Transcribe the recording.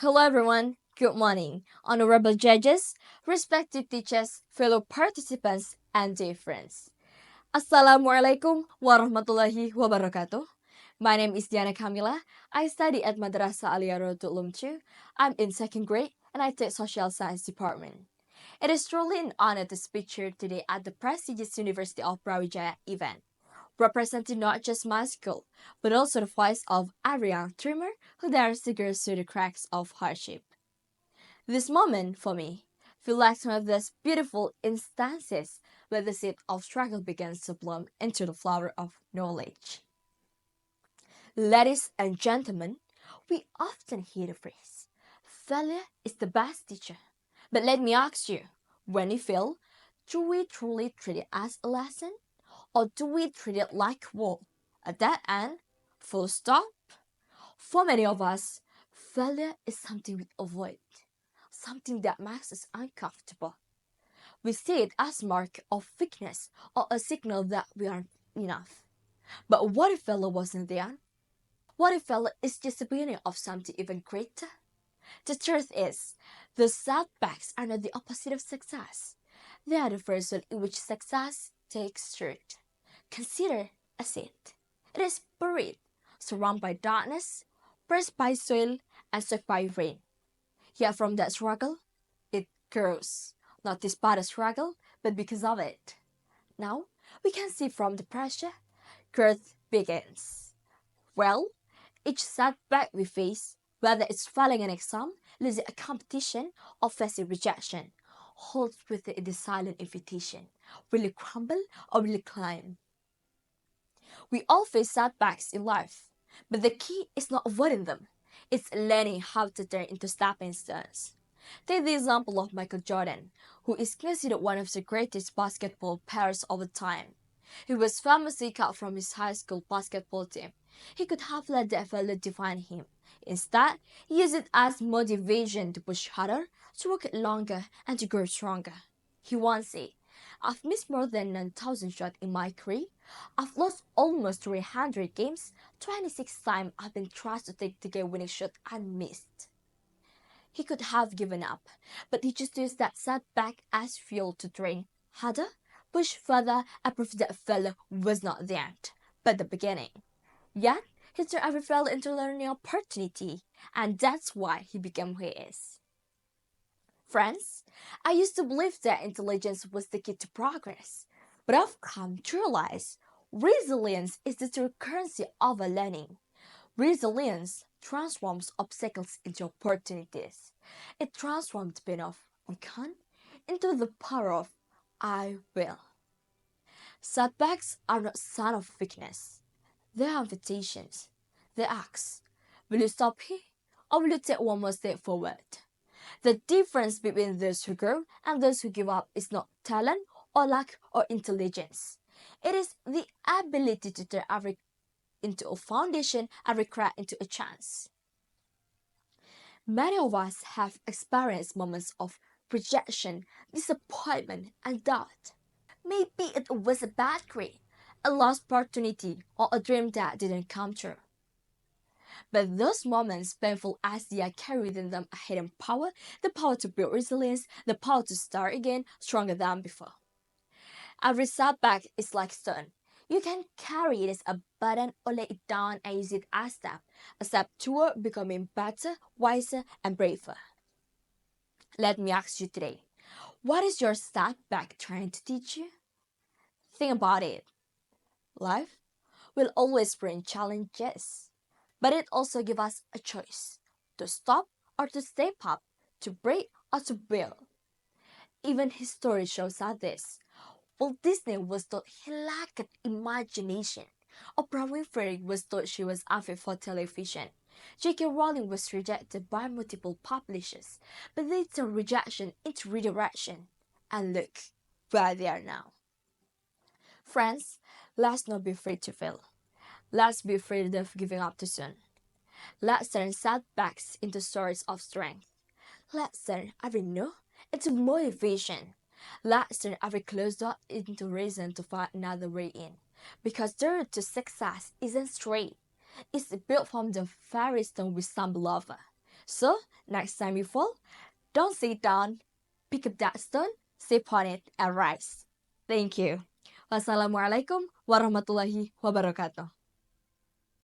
Hello everyone, good morning, honorable judges, respected teachers, fellow participants, and dear friends. Assalamualaikum warahmatullahi wabarakatuh. My name is Diana Kamila. I study at Madrasah Aliyah Raudlatul Ulum 2. I'm in second grade and I take social science department. It is truly an honor to speak here today at the prestigious University of Brawijaya event, representing not just my school, but also the voice of every young dreamer who dares to go through the cracks of hardship. This moment, for me, feels like one of those beautiful instances where the seed of struggle begins to bloom into the flower of knowledge. Ladies and gentlemen, we often hear the phrase, failure is the best teacher. But let me ask you, when we fail, do we truly treat it as a lesson? Or do we treat it like a wall? At that end, full stop? For many of us, failure is something we avoid, something that makes us uncomfortable. We see it as a mark of weakness or a signal that we aren't enough. But what if failure wasn't the end? What if failure is just the beginning of something even greater? The truth is, the setbacks are not the opposite of success. They are the first one in which success takes root. Consider a seed. It is buried, surrounded by darkness, pressed by soil, and soaked by rain. Yet from that struggle, it grows. Not despite the struggle, but because of it. Now, we can see from the pressure, growth begins. Well, each setback we face, whether it's failing an exam, losing a competition, or facing rejection, holds with it the silent invitation. Will you crumble or will you climb? We all face setbacks in life, but the key is not avoiding them. It's learning how to turn into stepping stones. Take the example of Michael Jordan, who is considered one of the greatest basketball players of all time. He was famously cut from his high school basketball team. He could have let that failure define him. Instead, he used it as motivation to push harder, to work longer, and to grow stronger. He once said, I've missed more than 9,000 shots in my career. I've lost almost 300 games. 26 times I've been trusted to take the game-winning shot and missed. He could have given up, but he just used that setback as fuel to train harder, push further, and prove that failure was not the end, but the beginning. Yet, he turned every failure into a learning opportunity, and that's why he became who he is. Friends, I used to believe that intelligence was the key to progress, but I've come to realize resilience is the true currency of a learning. Resilience transforms obstacles into opportunities. It transforms the pain of I can't into the power of I will. Setbacks are not sign of weakness. They are invitations. They ask, will you stop here or will you take one more step forward? The difference between those who grow and those who give up is not talent or luck or intelligence. It is the ability to turn every into a foundation, every crack into a chance. Many of us have experienced moments of rejection, disappointment, and doubt. Maybe it was a bad grade, a lost opportunity, or a dream that didn't come true. But those moments, painful as they are, carry within them a hidden power, the power to build resilience, the power to start again stronger than before. Every setback is like stone. You can carry it as a burden or lay it down and use it as a step toward becoming better, wiser, and braver. Let me ask you today, what is your setback trying to teach you? Think about it. Life will always bring challenges, but it also gives us a choice to stop or to step up, to break or to build. Even history shows us this. Walt Disney was told he lacked imagination. Oprah Winfrey was told she was unfit for television. J.K. Rowling was rejected by multiple publishers, but they turned rejection into redirection. And look where they are now. Friends, let's not be afraid to fail. Let's be afraid of giving up too soon. Let's turn setbacks into stories of strength. Let's turn every no into motivation. Let's turn every closed door into reason to find another way in. Because the road to success isn't straight. It's built from the very stone we stumble over. So, next time you fall, don't sit down, pick up that stone, sip on it, and rise. Thank you. Wassalamualaikum warahmatullahi wabarakatuh.